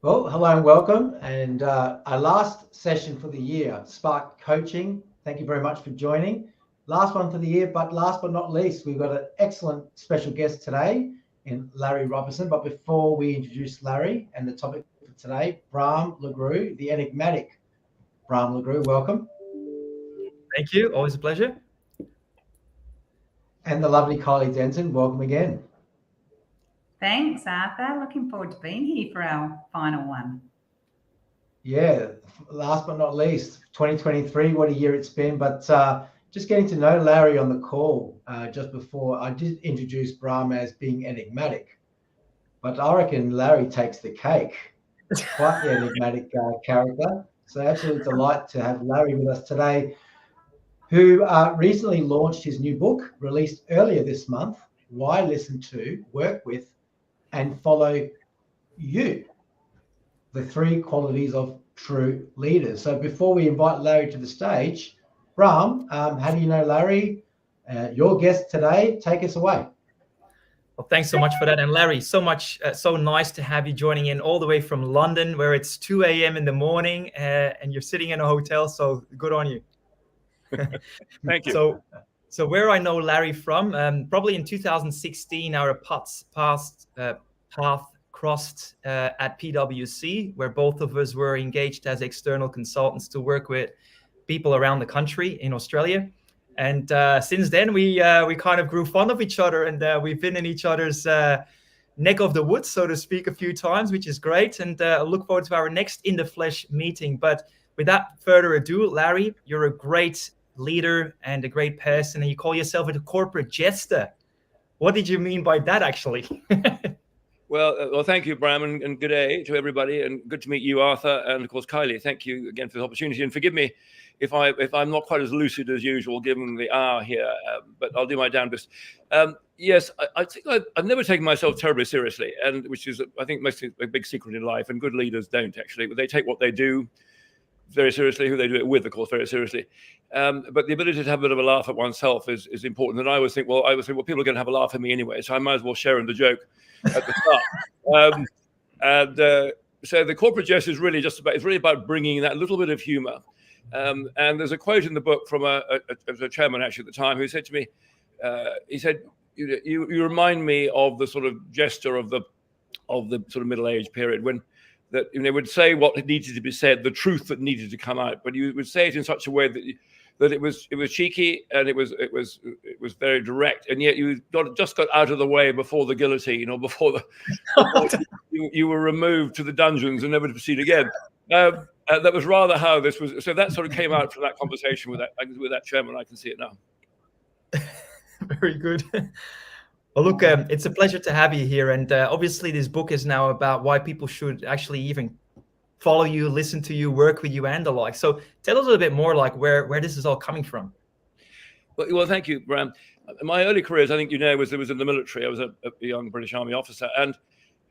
Well, hello and welcome. And our last session for the year, Spark Coaching. Thank you very much for joining. Last one for the year, but last but not least, we've got an excellent special guest today in Larry Robertson. But before we introduce Larry and the topic for today, Bram LeGroux, the enigmatic Bram LeGroux, welcome. Thank you. Always a pleasure. And the lovely Kylie Denton, welcome again. Thanks, Arthur. Looking forward to being here for our final one. Yeah, last but not least, 2023, what a year it's been. But just getting to know Larry on the call just before, I did introduce Bram as being enigmatic. But I reckon Larry takes the cake. Quite the enigmatic character. So absolute delight to have Larry with us today, who recently launched his new book, released earlier this month, Why Listen to, Work With, and Follow You, the 3 qualities of true leaders. So before we invite Larry to the stage, Bram, how do you know Larry? Your guest today, take us away. Well, thanks so much for that. And Larry, so nice to have you joining in all the way from London, where it's 2 a.m. in the morning and you're sitting in a hotel. So good on you. Thank you. So where I know Larry from, probably in 2016, our path crossed at PwC, where both of us were engaged as external consultants to work with people around the country in Australia. And since then, we kind of grew fond of each other, and we've been in each other's neck of the woods, so to speak, a few times, which is great. And I look forward to our next in the flesh meeting. But without further ado, Larry, you're a great leader and a great person, and you call yourself a corporate jester. What did you mean by that, actually? Well, thank you, Bram, and good day to everybody, and good to meet you, Arthur, and of course, Kylie. Thank you again for the opportunity, and forgive me if I'm not quite as lucid as usual, given the hour here, but I'll do my damnedest. Yes, I think I've never taken myself terribly seriously, and which is, I think, mostly a big secret in life, and good leaders don't actually, but they take what they do very seriously, who they do it with, of course, very seriously. But the ability to have a bit of a laugh at oneself is important. And I always think, well, people are going to have a laugh at me anyway, so I might as well share in the joke at the start. So the corporate jest is really about bringing that little bit of humor. And there's a quote in the book from a chairman actually at the time who said to me, he said, you remind me of the sort of jester of the sort of middle-age period when that they would say what needed to be said, the truth that needed to come out, but you would say it in such a way that it was cheeky and it was very direct, and yet you just got out of the way before the guillotine or before you were removed to the dungeons and never to proceed again. That was rather how this was. So that sort of came out from that conversation with that chairman. I can see it now. Very good. Well, look, it's a pleasure to have you here. And obviously, this book is now about why people should actually even follow you, listen to you, work with you, and the like. So tell us a little bit more, like where this is all coming from. Well, thank you, Bram. My early careers, I think was in the military. I was a young British Army officer, and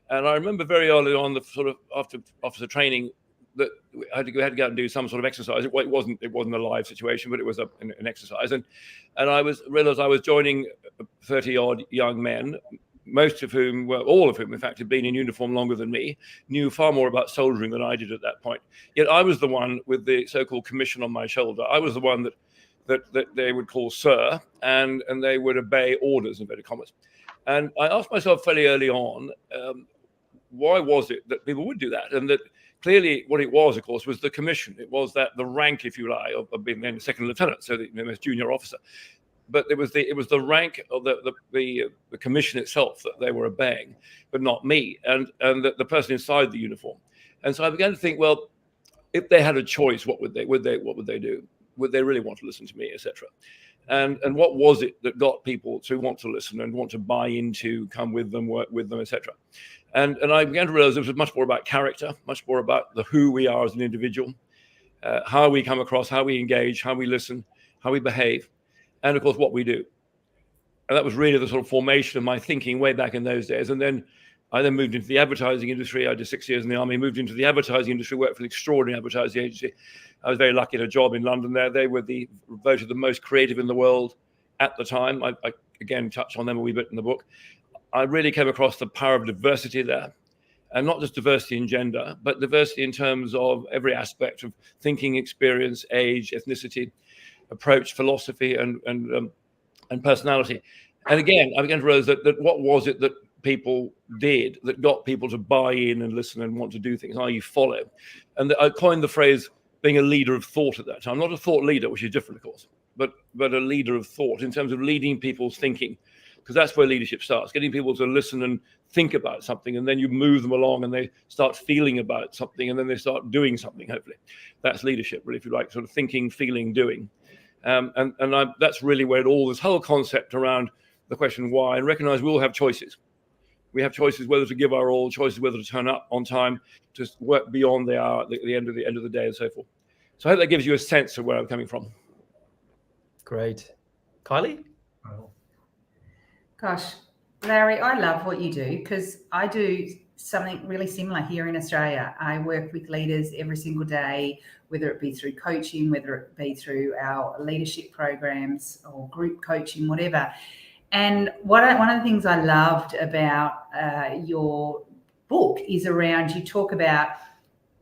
I remember very early on, the sort of after officer training, that we had to go out and do some sort of exercise. It wasn't a live situation, but it was an exercise. And I realized I was joining 30-odd young men, all of whom, in fact, had been in uniform longer than me, knew far more about soldiering than I did at that point. Yet I was the one with the so-called commission on my shoulder. I was the one that they would call sir, and they would obey orders, in inverted commas. And I asked myself fairly early on, why was it that people would do that? And that clearly what it was, of course, was the commission. It was the rank, if you like, of being then second lieutenant, so the most junior officer. But it was the rank of the commission itself that they were obeying, but not me and the person inside the uniform. And so I began to think, well, if they had a choice, what would they do? Would they really want to listen to me, etc.? And what was it that got people to want to listen and want to buy into, come with them, work with them, etc.? And I began to realize it was much more about character, much more about the who we are as an individual, how we come across, how we engage, how we listen, how we behave, and of course what we do. And that was really the sort of formation of my thinking way back in those days. And then I moved into the advertising industry. I did 6 years in the army, moved into the advertising industry, worked for an extraordinary advertising agency. I was very lucky to have a job in London there. They were voted the most creative in the world at the time. I again touch on them a wee bit in the book. I really came across the power of diversity there. and not just diversity in gender, but diversity in terms of every aspect of thinking, experience, age, ethnicity, approach, philosophy, and personality. And again, I began to realize that what was it that people did that got people to buy in and listen and want to do things, i.e. follow. And I coined the phrase being a leader of thought at that time. Not a thought leader, which is different, of course, but a leader of thought in terms of leading people's thinking, because that's where leadership starts, getting people to listen and think about something, and then you move them along and they start feeling about something, and then they start doing something, hopefully. That's leadership, really, if you like, sort of thinking, feeling, doing. That's really where this whole concept around the question why, and recognize we all have choices. We have choices whether to give our all, choices whether to turn up on time, to work beyond the hour, the end of the day, and so forth. So I hope that gives you a sense of where I'm coming from. Great. Kylie? Gosh, Larry, I love what you do, because I do something really similar here in Australia. I work with leaders every single day, whether it be through coaching, whether it be through our leadership programs or group coaching, whatever. And one of the things I loved about your book is around, you talk about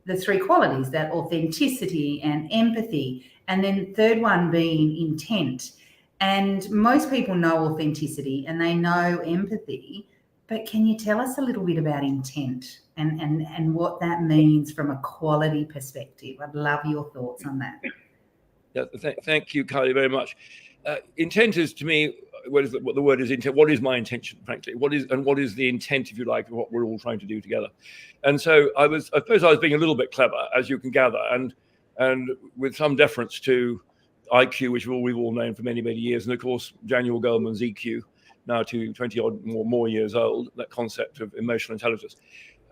the three qualities, that authenticity and empathy, and then third one being intent. And most people know authenticity and they know empathy, but can you tell us a little bit about intent and what that means from a quality perspective? I'd love your thoughts on that. Yeah, thank you, Kylie, very much. Intent is, to me, what the word is intent. What is my intention, frankly? What is the intent, if you like, of what we're all trying to do together? And so I suppose I was being a little bit clever, as you can gather, and with some deference to IQ, which we've all known for many, many years, and of course Daniel Goleman's EQ, now to 20 odd more years old, that concept of emotional intelligence.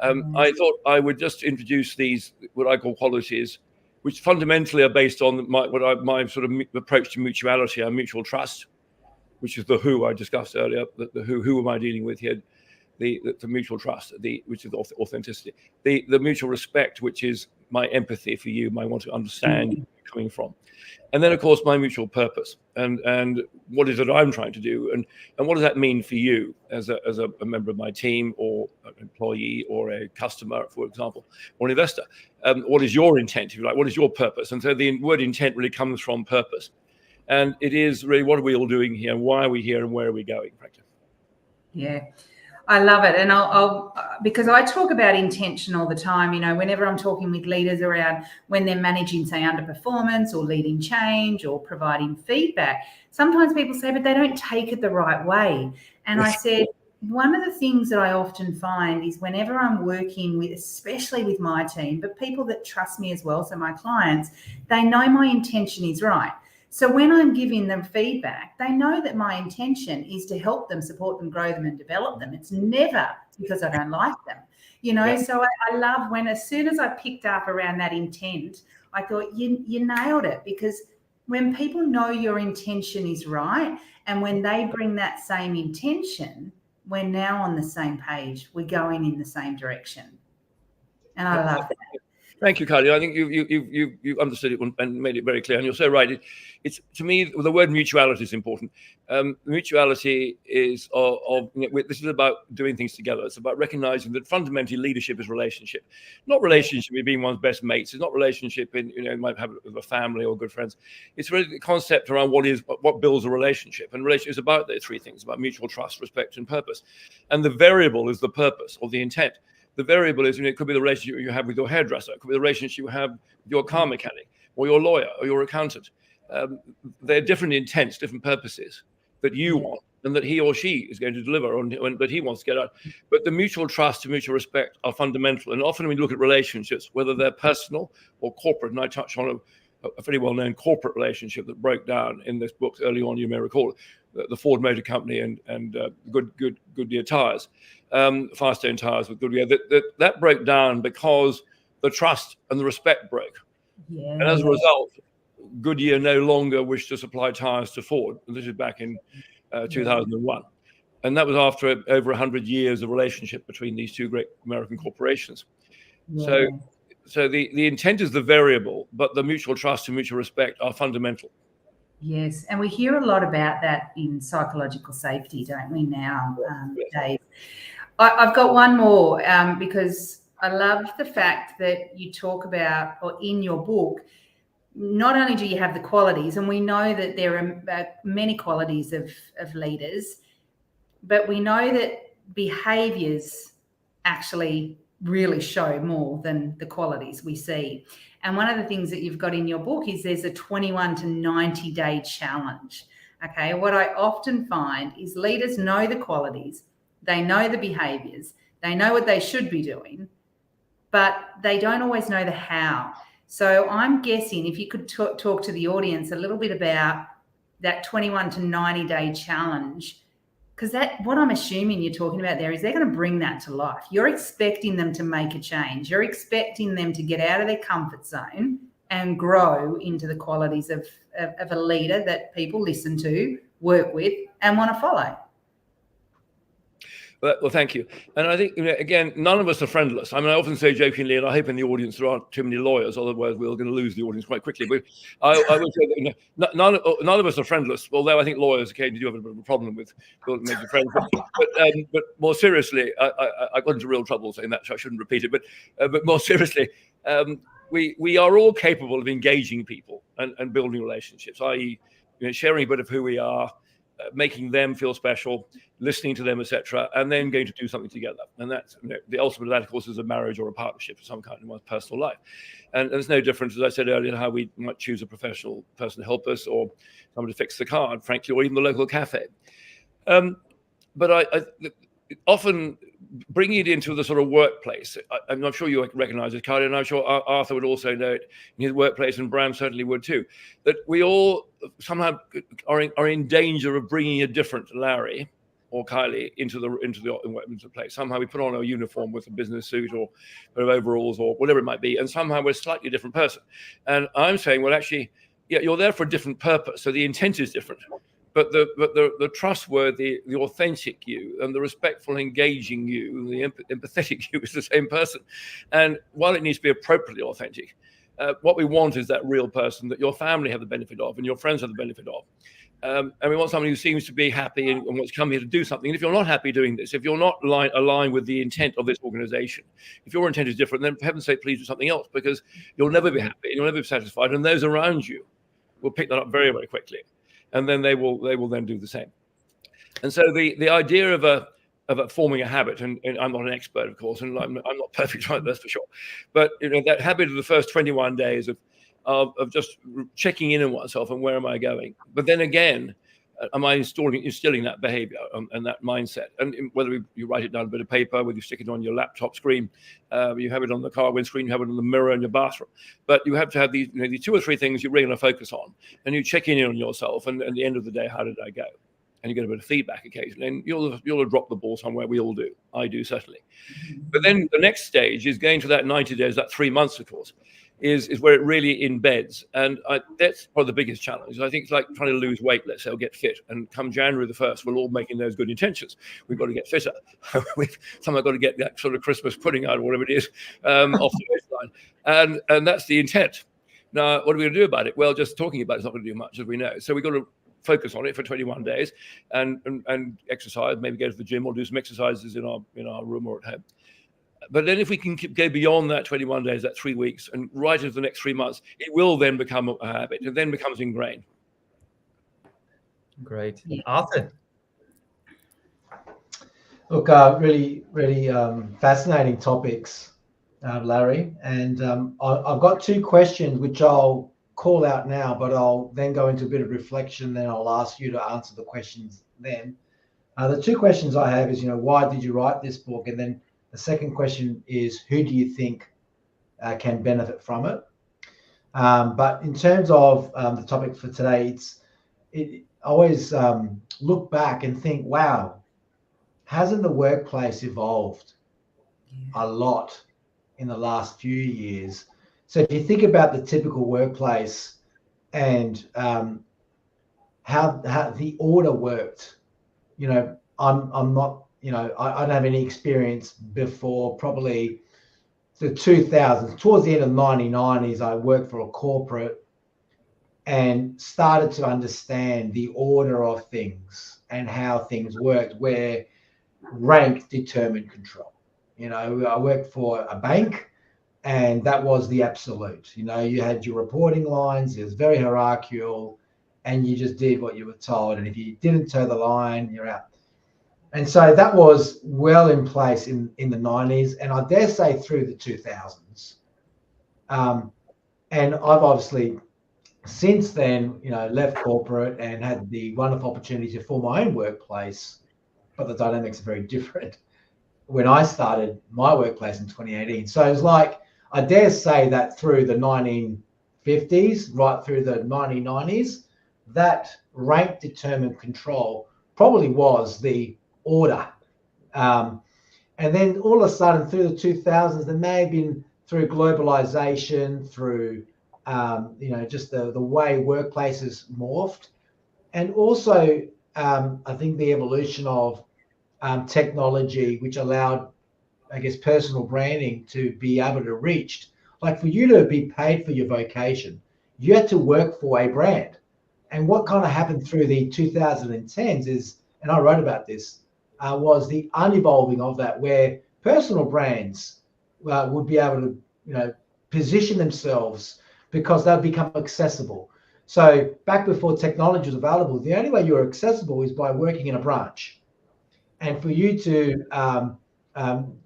I thought I would just introduce these, what I call qualities, which fundamentally are based on my sort of approach to mutuality, our mutual trust, which is the who I discussed earlier. The who am I dealing with here? The mutual trust, which is authenticity. The mutual respect, which is my empathy for you, my want to understand where you're coming from. And then, of course, my mutual purpose and what is it I'm trying to do, and what does that mean for you as a member of my team, or an employee, or a customer, for example, or an investor. What is your intent, if you like? What is your purpose? And so the word intent really comes from purpose. And it is really, what are we all doing here? Why are we here? And where are we going, frankly? Yeah, I love it. And I'll because I talk about intention all the time, whenever I'm talking with leaders around when they're managing, say, underperformance or leading change or providing feedback, sometimes people say, but they don't take it the right way. And I said, one of the things that I often find is whenever I'm working with, especially with my team, but people that trust me as well, so my clients, they know my intention is right. So when I'm giving them feedback, they know that my intention is to help them, support them, grow them, and develop them. It's never because I don't like them, Yeah. So I love when, as soon as I picked up around that intent, I thought you nailed it, because when people know your intention is right, and when they bring that same intention, we're now on the same page. We're going in the same direction, and I love that. Thank you, Kylie. I think you've understood it and made it very clear. And you're so right. It's to me, the word mutuality is important. Mutuality is this is about doing things together. It's about recognizing that fundamentally leadership is relationship, not relationship with being one's best mates. It's not relationship in might have with a family or good friends. It's really the concept around what builds a relationship. And relationship is about those three things: about mutual trust, respect, and purpose. And the variable is the purpose or the intent. The variable is, it could be the relationship you have with your hairdresser. It could be the relationship you have with your car mechanic or your lawyer or your accountant. They're different intents, different purposes that you want and that he or she is going to deliver on that he wants to get out. But the mutual trust and mutual respect are fundamental. And often when we look at relationships, whether they're personal or corporate, and I touch on a very well-known corporate relationship that broke down in this book early on, you may recall, the Ford Motor Company and Goodyear tires, Firestone tires with Goodyear, that broke down because the trust and the respect broke. Yeah. And as a result, Goodyear no longer wished to supply tires to Ford. And this is back in 2001. And that was after over 100 years of relationship between these two great American corporations. Yeah. So the intent is the variable, but the mutual trust and mutual respect are fundamental. Yes, and we hear a lot about that in psychological safety, don't we now, Dave? I've got one more because I love the fact that you talk about, or in your book, not only do you have the qualities, and we know that there are many qualities of leaders, but we know that behaviours actually really show more than the qualities we see. And one of the things that you've got in your book is there's a 21 to 90 day challenge. Okay, what I often find is leaders know the qualities, they know the behaviours, they know what they should be doing, but they don't always know the how. So I'm guessing if you could talk to the audience a little bit about that 21 to 90 day challenge, because what I'm assuming you're talking about there is they're going to bring that to life. You're expecting them to make a change. You're expecting them to get out of their comfort zone and grow into the qualities of a leader that people listen to, work with, and want to follow. Well, thank you. And I think, again, none of us are friendless. I mean, I often say jokingly, and I hope in the audience there aren't too many lawyers, otherwise we're going to lose the audience quite quickly. But I would say that none of us are friendless, although I think lawyers occasionally do have a bit of a problem with making friends. But more seriously, I got into real trouble saying that, so I shouldn't repeat it. But more seriously, we are all capable of engaging people and building relationships, i.e., sharing a bit of who we are, making them feel special, listening to them, etc., and then going to do something together. And that's the ultimate of that, of course, is a marriage or a partnership of some kind in one's personal life. And there's no difference, as I said earlier, how we might choose a professional person to help us, or someone to fix the car, frankly, or even the local cafe. But I often bringing it into the sort of workplace, I'm sure you recognize it, Carly, and I'm sure Arthur would also know it in his workplace, and Bram certainly would too, that we all somehow are in danger of bringing a different Larry or Kylie into the place. Somehow we put on a uniform with a business suit or overalls or whatever it might be, and somehow we're a slightly different person. And I'm saying, well, actually, yeah, you're there for a different purpose, so the intent is different. But the trustworthy, the authentic you, and the respectful, engaging you, the empathetic you is the same person. And while it needs to be appropriately authentic, what we want is that real person that your family have the benefit of and your friends have the benefit of. And we want somebody who seems to be happy and wants to come here to do something. And if you're not happy doing this, if you're not aligned with the intent of this organization, if your intent is different, then for heaven's sake, please do something else, because you'll never be happy, you'll never be satisfied, and those around you will pick that up very, very quickly. And then they will then do the same. And so the idea of forming a habit, and I'm not an expert, of course, and I'm not perfect right, that's for sure. But that habit of the first 21 days of just checking in on oneself and where am I going? But then again, am I instilling that behavior and that mindset? And whether you write it down on a bit of paper, whether you stick it on your laptop screen, you have it on the car windscreen, you have it on the mirror in your bathroom. But you have to have these 2 or 3 things you're really going to focus on, and you check in on yourself. And at the end of the day, how did I go? And you get a bit of feedback occasionally, and you'll have dropped the ball somewhere. We all do. I do, certainly. But then the next stage is going to that 90 days, that 3 months, of course, is where it really embeds. And that's probably the biggest challenge. I think it's like trying to lose weight, let's say, or get fit. And come January the 1st, we're all making those good intentions. We've got to get fitter. We've somehow got to get that sort of Christmas pudding out, or whatever it is, off the waistline. And that's the intent. Now, what are we going to do about it? Well, just talking about it's not going to do much, as we know. So we've got to focus on it for 21 days and exercise, maybe go to the gym or do some exercises in our room or at home. But then if we can go beyond that 21 days, that 3 weeks, and right into the next 3 months, it will then become a habit. It then becomes ingrained. Great. Arthur? Look, really, really fascinating topics, Larry. And I've got 2 questions, which I'll call out now, but I'll then go into a bit of reflection, then I'll ask you to answer the questions then. The 2 questions I have is, why did you write this book? And then the second question is, who do you think can benefit from it? But in terms of the topic for today, I always look back and think, wow, hasn't the workplace evolved a lot in the last few years? So if you think about the typical workplace and how the order worked, I'm not, I don't have any experience before probably the 2000s. Towards the end of the 1990s, I worked for a corporate and started to understand the order of things and how things worked, where rank determined control. You know, I worked for a bank, and that was the absolute. You know, you had your reporting lines, it was very hierarchical, and you just did what you were told. And if you didn't toe the line, you're out. And so that was well in place in the 90s, and I dare say through the 2000s. And I've obviously since then, you know, left corporate and had the wonderful opportunity to form my own workplace, but the dynamics are very different when I started my workplace in 2018. So it's like, I dare say that through the 1950s, right through the 1990s, that rank determined control probably was the order. And then all of a sudden through the 2000s, there may have been through globalization, through you know, just the way workplaces morphed, and also I think the evolution of technology, which allowed, I guess, personal branding to be able to reach. Like for you to be paid for your vocation, you had to work for a brand. And what kind of happened through the 2010s is, and I wrote about this, was the unevolving of that, where personal brands would be able to, you know, position themselves because they'll become accessible. So back before technology was available, the only way you were accessible is by working in a branch. And for you to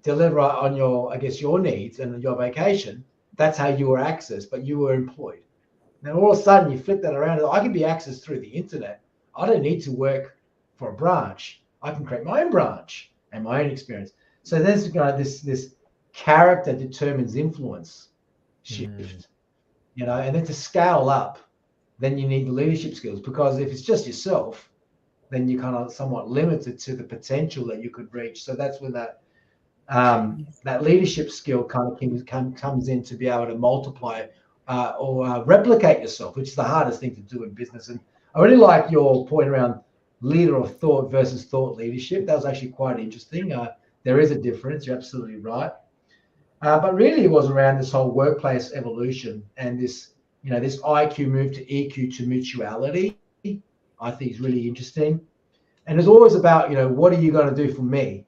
deliver on your, I guess, your needs and your vacation, that's how you were accessed, but you were employed. Now all of a sudden you flip that around. I can be accessed through the internet. I don't need to work for a branch. I can create my own branch and my own experience. So there's this character determines influence shift, you know, and then to scale up, then you need the leadership skills, because if it's just yourself, then you're kind of somewhat limited to the potential that you could reach. So that's when that that leadership skill kind of comes in, to be able to multiply or replicate yourself, which is the hardest thing to do in business. And I really like your point around leader of thought versus thought leadership. That was actually quite interesting. There is a difference. You're absolutely right. But really, it was around this whole workplace evolution and this, you know, this IQ move to EQ to mutuality. I think is really interesting. And it's always about, you know, what are you going to do for me?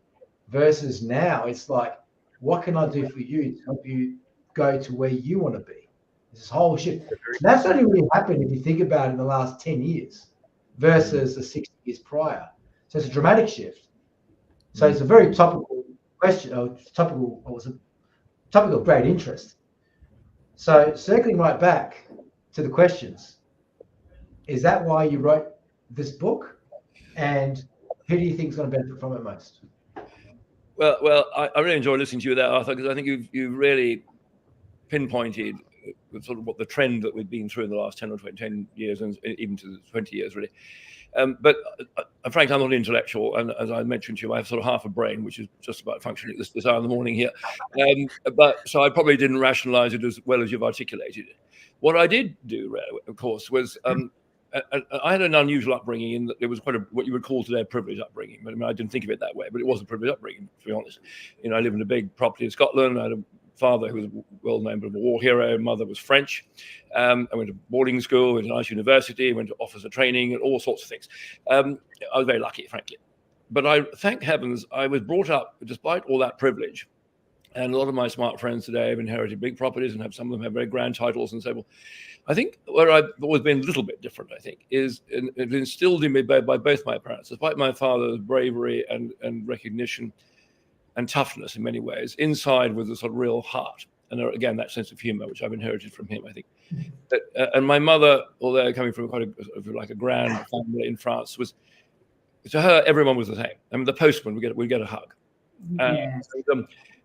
Versus now, it's like, what can I do for you to help you go to where you want to be? This whole shift. That's only really happened, if you think about it, in the last 10 years versus the 60 years prior. So it's a dramatic shift. So it's a very topical question, or topical of great interest. So circling right back to the questions, is that why you wrote this book? And who do you think is going to benefit from it most? Well, I really enjoy listening to you there, Arthur, because I think you've really pinpointed sort of what the trend that we've been through in the last 10 or 10 years, and even to the 20 years, really. But frankly, I'm not intellectual, and as I mentioned to you, I have sort of half a brain, which is just about functioning this hour in the morning here. But so I probably didn't rationalize it as well as you've articulated it. What I did do, of course, was I had an unusual upbringing in that it was quite what you would call today a privileged upbringing. But I mean, I didn't think of it that way, but it was a privileged upbringing, to be honest. You know, I lived in a big property in Scotland. I had a father who was a well-known war hero. Mother was French. I went to boarding school, went to a nice university, went to officer training, and all sorts of things. I was very lucky, frankly. But I thank heavens I was brought up, despite all that privilege. And a lot of my smart friends today have inherited big properties, and some of them have very grand titles and so forth. I think where I've always been a little bit different, I think, is it's instilled in me by both my parents. Despite my father's bravery and recognition and toughness in many ways, inside was a sort of real heart. And again, that sense of humor, which I've inherited from him, I think. And my mother, although coming from quite a grand family in France, was, to her, everyone was the same. I mean, the postman would get a hug. Yeah.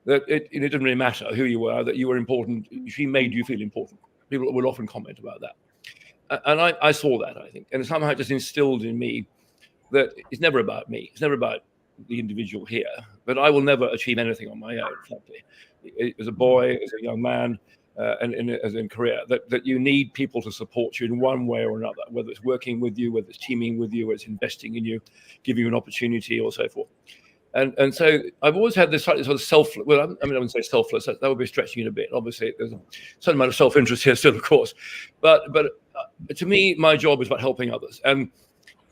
That it didn't really matter who you were, that you were important. She made you feel important. People would often comment about that. And I saw that, I think. And somehow it just instilled in me that it's never about me. It's never about the individual here. But I will never achieve anything on my own, frankly. As a boy, as a young man, and as in career, that you need people to support you in one way or another, whether it's working with you, whether it's teaming with you, whether it's investing in you, giving you an opportunity, or so forth. And so I've always had this slightly sort of selfless, well, I mean, I wouldn't say selfless, that would be stretching it a bit. Obviously, there's a certain amount of self-interest here still, of course. But to me, my job is about helping others. And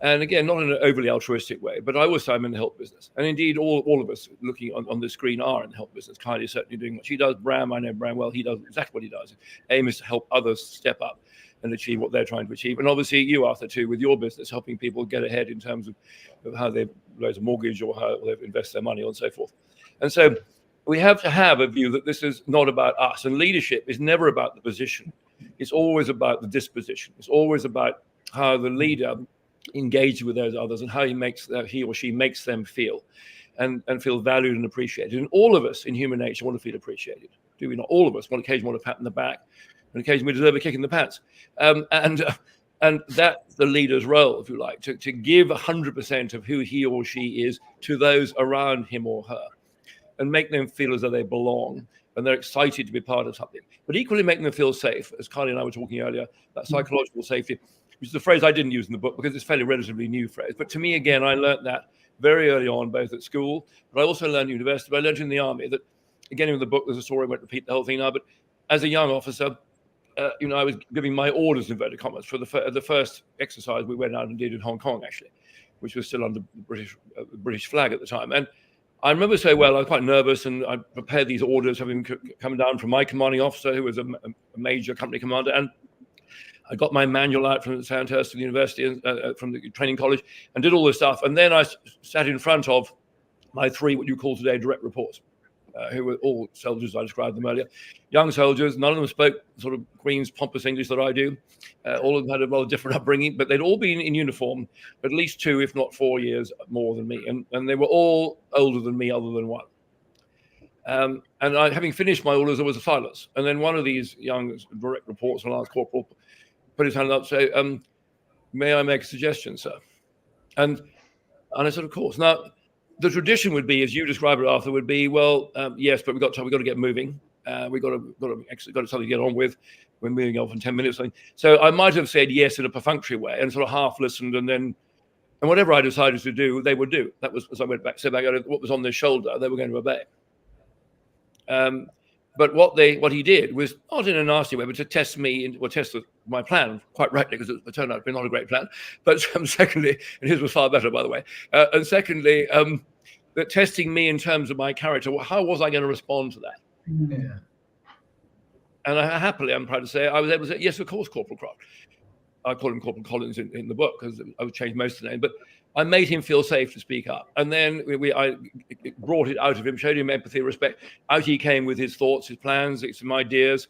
And again, not in an overly altruistic way, but I always say I'm in the help business. And indeed, all of us looking on the screen are in the help business. Kylie is certainly doing what she does. Bram, I know Bram well. He does exactly what he does. Aim is to help others step up and achieve what they're trying to achieve. And obviously you, Arthur, too, with your business, helping people get ahead in terms of how they raise a mortgage or how they invest their money and so forth. And so we have to have a view that this is not about us. And leadership is never about the position. It's always about the disposition. It's always about how the leader engages with those others and how he or she makes them feel and feel valued and appreciated. And all of us in human nature want to feel appreciated. Do we not? All of us occasionally want a pat in the back, and occasionally we deserve a kick in the pants. And that's the leader's role, if you like, to give 100% of who he or she is to those around him or her and make them feel as though they belong and they're excited to be part of something. But equally making them feel safe, as Kylie and I were talking earlier, that psychological safety, which is a phrase I didn't use in the book because it's a fairly relatively new phrase. But to me, again, I learned that very early on, both at school, but I also learned at university, but I learned in the army that, again, in the book, there's a story, I won't repeat the whole thing now, but as a young officer, I was giving my orders, in inverted commas, for the first exercise we went out and did in Hong Kong, actually, which was still under British flag at the time. And I remember so well, I was quite nervous, and I prepared these orders, having come down from my commanding officer, who was a major company commander, and I got my manual out from Sandhurst University, from the training college, and did all this stuff. And then I sat in front of my three, what you call today, direct reports, who were all soldiers, I described them earlier. Young soldiers, none of them spoke sort of Queen's pompous English that I do. All of them had a rather different upbringing, but they'd all been in uniform, at least 2, if not 4 years more than me. And they were all older than me, other than one. And having finished my orders, there was a silence. And then one of these young direct reports, a lance corporal, put his hand up and say, may I make a suggestion, sir? And I said, of course. Now, the tradition would be, as you described it, Arthur, would be, well, yes, but we've got to get moving. We've got something to get on with. We're moving off in 10 minutes. So I might have said yes in a perfunctory way and sort of half listened, and whatever I decided to do, they would do. That was, as I went back, said back, what was on their shoulder, they were going to obey. But what he did was, not in a nasty way, but to test me, or test my plan, quite rightly, because it turned out to be not a great plan. But secondly, and his was far better, by the way. And secondly, that testing me in terms of my character, how was I going to respond to that? Yeah. And I'm proud to say, I was able to say, yes, of course, Corporal Croft. I call him Corporal Collins in the book because I would change most of the name, but I made him feel safe to speak up. And then I brought it out of him, showed him empathy, respect. Out he came with his thoughts, his plans, some ideas.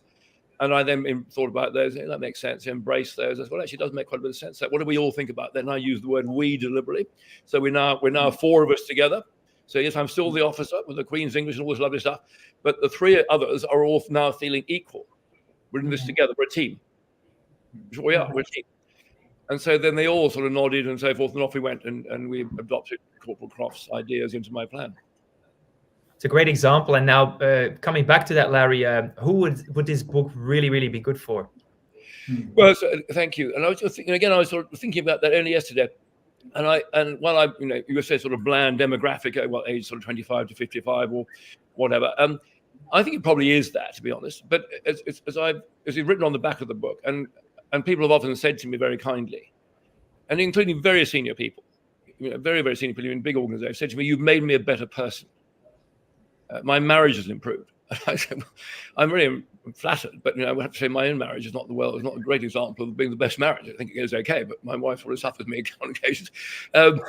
And I then thought about those. That makes sense. Embrace those. I said, well, actually, it does make quite a bit of sense. What do we all think about that? And I use the word we deliberately. So we're now 4 of us together. So yes, I'm still the officer with the Queen's English and all this lovely stuff. But the 3 others are all now feeling equal. We're in this together. We're a team. We are. We're a team. And so then they all sort of nodded and so forth, and off we went, and we adopted Corporal Croft's ideas into my plan. It's a great example. And now coming back to that, Larry, who would this book really, really be good for? Well, thank you. And I was just thinking, again, I was sort of thinking about that only yesterday. And while I, you say sort of bland demographic, age sort of 25 to 55 or whatever, I think it probably is that, to be honest. But as you've written on the back of the book, and people have often said to me very kindly, and including very senior people, very, very senior people in big organizations, said to me, you've made me a better person. My marriage has improved. I said, well, I'm really flattered, but I would have to say my own marriage is not a great example of being the best marriage. I think it goes okay, but my wife sort of suffers me on occasions. But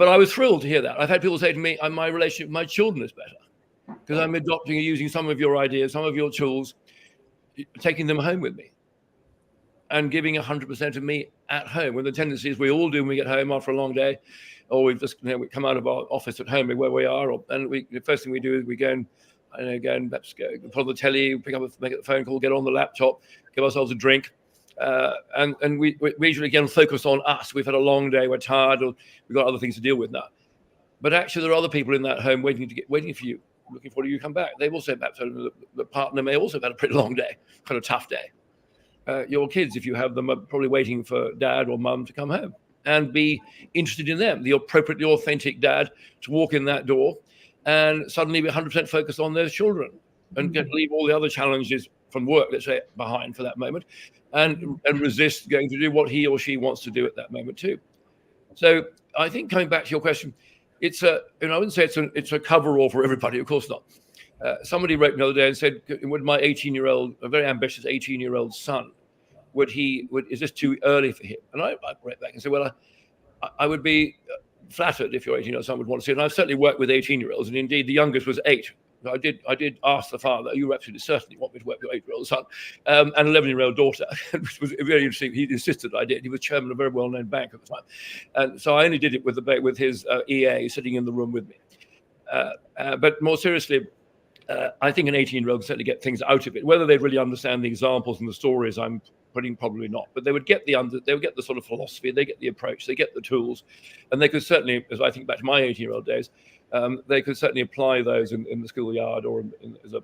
I was thrilled to hear that. I've had people say to me, my relationship with my children is better because I'm adopting and using some of your ideas, some of your tools, taking them home with me and giving 100% of me at home, when the tendency is we all do when we get home after a long day, or we've just we come out of our office at home where we are, and the first thing we do is we go and perhaps go put on the telly, make a phone call, get on the laptop, give ourselves a drink, and we usually again focus on us. We've had a long day, we're tired, or we've got other things to deal with now. But actually, there are other people in that home waiting for you, looking for you to come back. They've also perhaps the partner may also have had a pretty long day, kind of tough day. Your kids, if you have them, are probably waiting for dad or mum to come home and be interested in them, the appropriately authentic dad to walk in that door and suddenly be 100% focused on their children and leave all the other challenges from work, let's say, behind for that moment, and resist going to do what he or she wants to do at that moment too. So I think coming back to your question, it's I wouldn't say it's a cover-all for everybody, of course not. Somebody wrote me the other day and said, would my 18-year-old, a very ambitious 18-year-old son, is this too early for him? And I wrote back and said, well, I would be flattered if your 18-year-old son would want to see it. And I've certainly worked with 18-year-olds, and indeed the youngest was 8. I did ask the father, you absolutely certainly want me to work with your 8-year-old son and 11-year-old daughter, which was very interesting. He insisted I did. He was chairman of a very well-known bank at the time. And so I only did it with his EA sitting in the room with me. But more seriously, I think an 18-year-old can certainly get things out of it. Whether they really understand the examples and the stories I'm putting, probably not. But they would get the sort of philosophy, they get the approach, they get the tools, and they could certainly, as I think back to my 18-year-old days, they could certainly apply those in the schoolyard or as a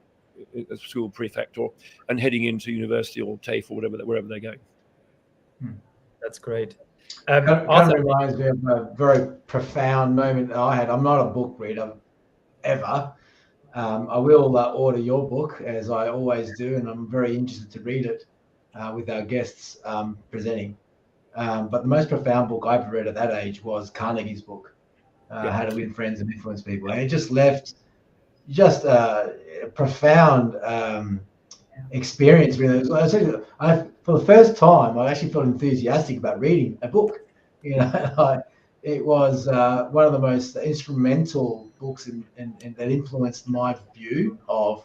school prefect and heading into university or TAFE or wherever they're going. That's great. Kind of reminds me of a very profound moment that I had. I'm not a book reader ever. I will order your book, as I always do, and I'm very interested to read it with our guests presenting. But the most profound book I've read at that age was Carnegie's book, How to Win Friends and Influence People. And it just left a profound experience. Really. For the first time, I actually felt enthusiastic about reading a book. It was one of the most instrumental books that influenced my view of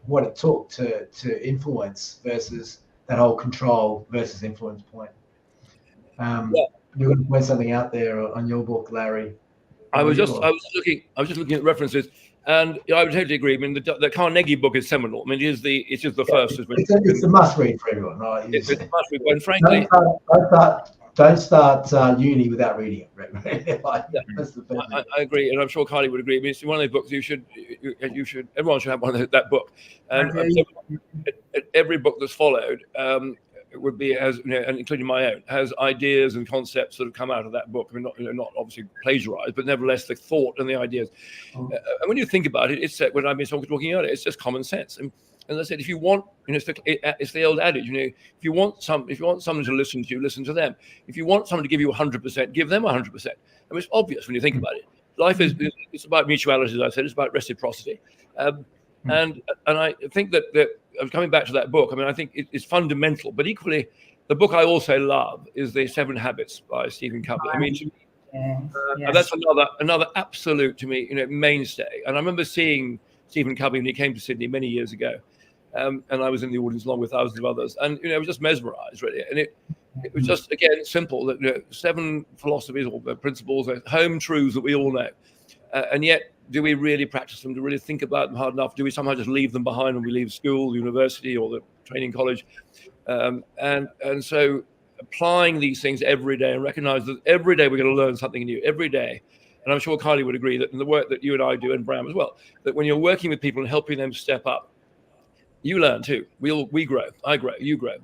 what it took to influence versus that whole control versus influence point. You're going to point something out there on your book, Larry. I was just looking at references, and I would totally agree. I mean, the Carnegie book is seminal. I mean, it's just the first. It's a must read for everyone, right? It's a must read, and frankly, don't start uni without reading it. That's the first thing. I agree, and I'm sure Carly would agree. I mean, it's one of those books everyone should have that book. And every book that's followed would be, as and including my own, has ideas and concepts that have come out of that book. I mean, not obviously plagiarized, but nevertheless the thought and the ideas. And when you think about it, it's when I've been talking earlier, it's just common sense. And as I said, if you want, it's the old adage, if you want someone to listen to you, listen to them. If you want someone to give you 100%, give them 100%. I mean, it's obvious when you think about it. Life it's about mutuality, as I said. It's about reciprocity. And I think that coming back to that book, I mean, I think it's fundamental. But equally, the book I also love is The 7 Habits by Stephen Covey. I mean, that's another absolute, to me, mainstay. And I remember seeing Stephen Covey when he came to Sydney many years ago, and I was in the audience along with thousands of others, and I was just mesmerised, really. And it was just, again, simple, that 7 philosophies or principles, home truths that we all know, and yet, do we really practice them? Do we really think about them hard enough? Do we somehow just leave them behind when we leave school, university, or the training college? And so applying these things every day and recognize that every day we're going to learn something new, every day. And I'm sure Kylie would agree that in the work that you and I do, and Bram as well, that when you're working with people and helping them step up, you learn too. We grow, I grow, you grow.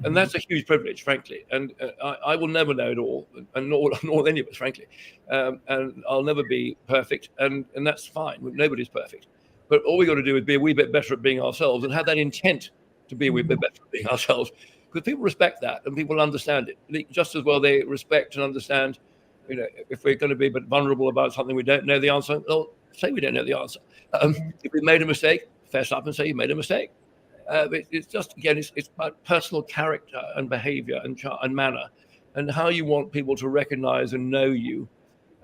And that's a huge privilege, frankly. And I will never know it all, and nor any of us, frankly. And I'll never be perfect, and that's fine. Nobody's perfect. But all we got to do is be a wee bit better at being ourselves and have that intent to be a wee bit better at being ourselves. Because people respect that and people understand it. Just as well they respect and understand, if we're going to be a bit vulnerable about something we don't know the answer, well, say we don't know the answer. If we made a mistake, fess up and say you made a mistake. It's just, again, it's about personal character and behavior and manner, and how you want people to recognize and know you,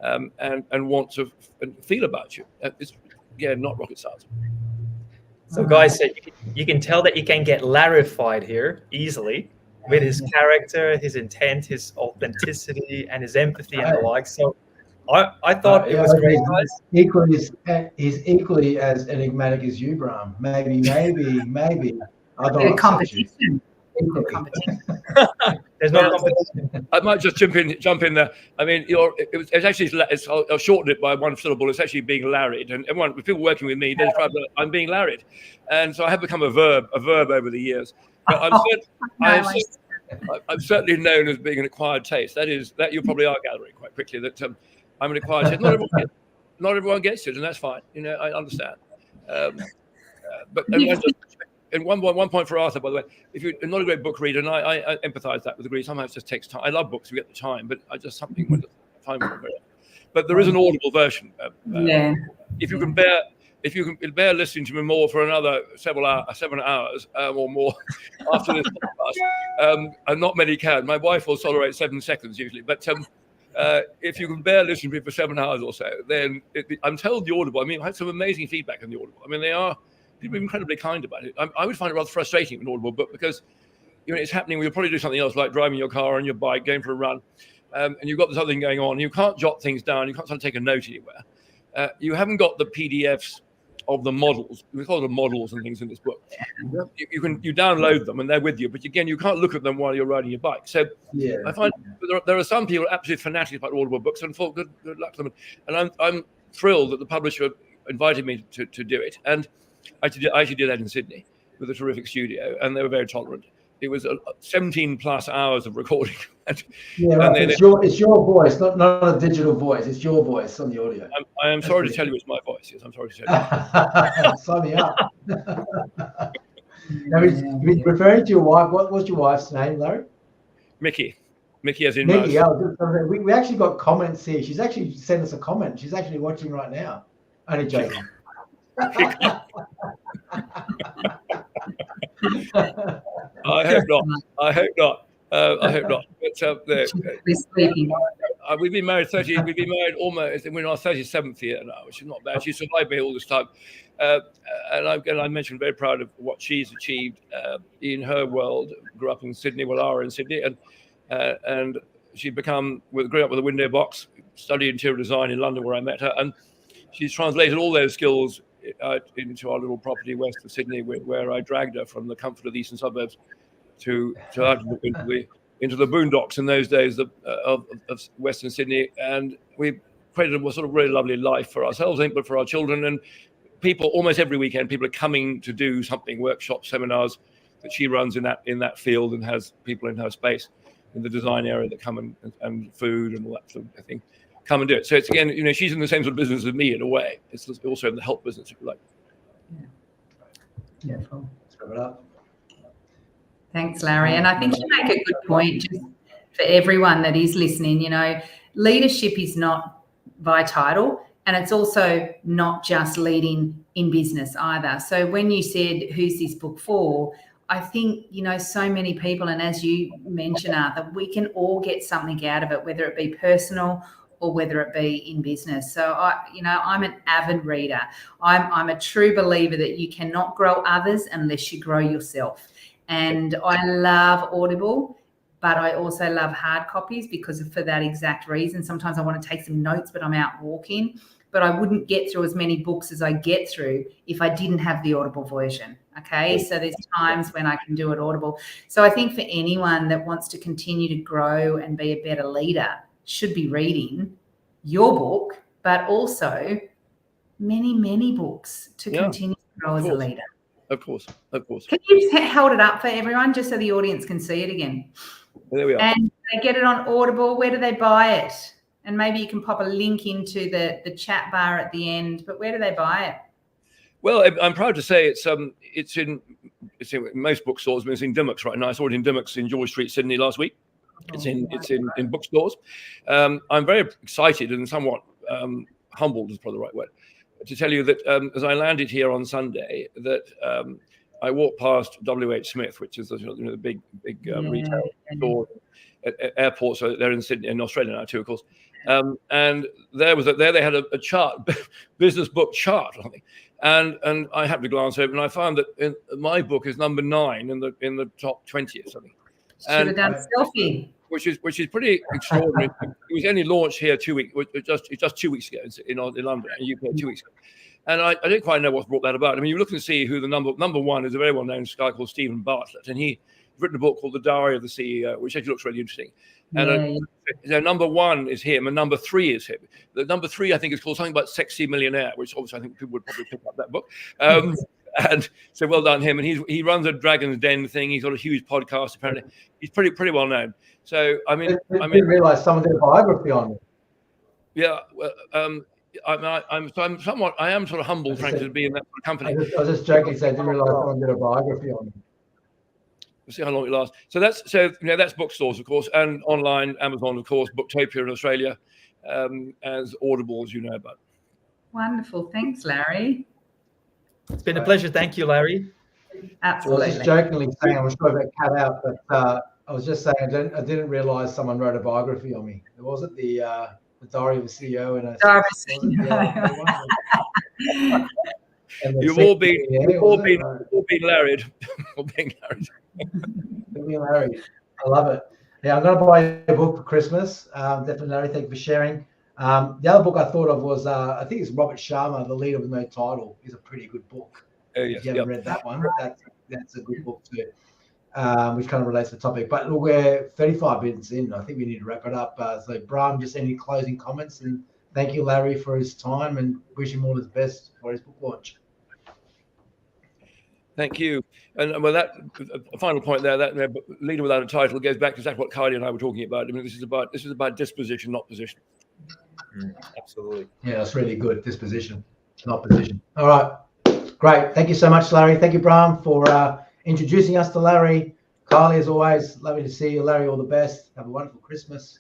and want to feel about you. It's, again, not rocket science. So, guys, you can tell that you can get Larrified here easily with his character, his intent, his authenticity, and his empathy and the like. So, I thought it was great, guys. He's equally as enigmatic as you, Bram. Maybe. I don't know. Competition. There's no competition. I might just jump in there. I mean, I'll shorten it by one syllable. It's actually being larried, and everyone, with people working with me, they describe that I'm being larried, and so I have become a verb over the years. But I'm certainly known as being an acquired taste. That you probably are gathering quite quickly that I'm an acquired taste. Not everyone gets it, and that's fine. I understand. But and one point for Arthur, by the way, if you're not a great book reader, and I empathise that with the degree, sometimes it just takes time. I love books, we get the time, but I just something when the time is not very. But there is an audible version. If you can bear listening to me more for another 7 hours or more after this podcast, and not many can. My wife will tolerate 7 seconds usually, but if you can bear listening to me for 7 hours or so, then I'm told the Audible. I mean, I had some amazing feedback on the Audible. I mean, people are incredibly kind about it. I would find it rather frustrating an Audible book because it's happening. You'll probably do something else like driving your car on your bike, going for a run, and you've got this other thing going on. You can't jot things down. You can't sort of take a note anywhere. You haven't got the PDFs of the models. We call them models and things in this book. You download them and they're with you, but again, you can't look at them while you're riding your bike. So I find there are some people absolutely fanatics about Audible books, and for good luck to them. And I'm thrilled that the publisher invited me to do it. And I actually did that in Sydney with a terrific studio, and they were very tolerant. It was 17 plus hours of recording. It's your voice, not a digital voice. It's your voice on the audio. I am sorry to tell you it's my voice. Yes, I'm sorry to tell you. Sign me up. Now, he's referring to your wife. What was your wife's name, Larry? Mickey as in Mickey. We actually got comments here. She's actually sent us a comment. She's actually watching right now. Only joking. I hope not. But we've been married almost. We're in our 37th year now, which is not bad. She survived me all this time, and I mentioned very proud of what she's achieved in her world. Grew up in Sydney, are in Sydney, and she grew up with a window box. Studied interior design in London, where I met her, and she's translated all those skills into our little property west of Sydney, where I dragged her from the comfort of the eastern suburbs to out into the boondocks in those days of Western Sydney, and we created a sort of really lovely life for ourselves, but for our children. And people, almost every weekend, people are coming to do something, workshops, seminars that she runs in that field, and has people in her space in the design area that come and food and all that sort of thing. Come and do it. So it's again, she's in the same sort of business as me in a way. It's also in the help business, if you like. Yeah. Let's wrap it up. Thanks, Larry. And I think you make a good point just for everyone that is listening. Leadership is not by title, and it's also not just leading in business either. So when you said, who's this book for? I think, so many people, and as you mentioned, Arthur, we can all get something out of it, whether it be personal or whether it be in business. So I'm an avid reader. I'm a true believer that you cannot grow others unless you grow yourself. And I love Audible, but I also love hard copies for that exact reason. Sometimes I want to take some notes, but I'm out walking. But I wouldn't get through as many books as I get through if I didn't have the Audible version. Okay, so there's times when I can do it Audible. So I think for anyone that wants to continue to grow and be a better leader, should be reading your book, but also many, many books to continue to grow as a leader. Of course. Can you just hold it up for everyone just so the audience can see it again? There we are. And they get it on Audible. Where do they buy it? And maybe you can pop a link into the chat bar at the end. But where do they buy it? Well, I'm proud to say it's in most bookstores. It's in Dimmocks right now. I saw it in Dimmocks in George Street, Sydney last week. It's in bookstores. I'm very excited and somewhat humbled is probably the right word to tell you that as I landed here on Sunday, that I walked past WH Smith, which is the big retail store at airports. So they're in Sydney, in Australia now too, of course. And there they had a chart, business book chart or something. And I happened to glance over, and I found that my book is number 9 in the top 20 or something. Should have done selfie. Which is pretty extraordinary. It was only launched here 2 weeks, just 2 weeks ago in London, in UK, 2 weeks ago. And I don't quite know what's brought that about. I mean, you look and see who the number one is. A very well-known guy called Stephen Bartlett, and he's written a book called The Diary of the CEO, which actually looks really interesting. And number 1 is him, and number 3 is him. The number 3, I think, is called something about Sexy Millionaire, which obviously I think people would probably pick up that book. And so well done him. And he runs a Dragon's Den thing. He's got a huge podcast. Apparently, he's pretty well known. So I didn't realize some of their biography on it. Yeah, well, I'm somewhat, I am sort of humbled, frankly, to be in that sort of company. I was just joking, so I didn't realise someone did a biography on me. We'll see how long it lasts. So that's bookstores, of course, and online, Amazon, of course, Booktopia in Australia, as Audible, as you know about. Wonderful. Thanks, Larry. It's been a pleasure. Thank you, Larry. Absolutely. I was just jokingly saying, I'm sure that cut out, but I was just saying I didn't realise someone wrote a biography on me. Was it the Diary of a CEO and a CEO? You've all been Larried. Being Larry. I love it. Yeah, I'm going to buy a book for Christmas. Definitely, Larry. Thank you for sharing. The other book I thought of was I think it's Robert Sharma, The Leader with No Title. Is a pretty good book. Yes, if you haven't read that one, that's a good book too, which kind of relates to the topic. But look, we're 35 minutes in. I think we need to wrap it up. So, Bram, just any closing comments? And thank you, Larry, for his time, and wish him all his best for his book launch. Thank you. And well, that a final point there, that Leader Without a Title goes back to exactly what Kylie and I were talking about. I mean, this is about disposition, not position. Absolutely. Yeah, that's really good. Disposition, not position. All right. Great. Thank you so much, Larry. Thank you, Bram, for introducing us to Larry. Kylie, as always, lovely to see you. Larry, all the best. Have a wonderful Christmas.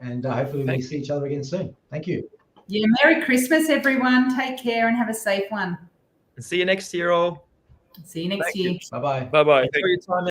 And hopefully we see each other again soon. Thank you. Yeah, Merry Christmas, everyone. Take care and have a safe one. And see you next year, all. See you next year. Bye-bye. Bye-bye. Thanks for your time.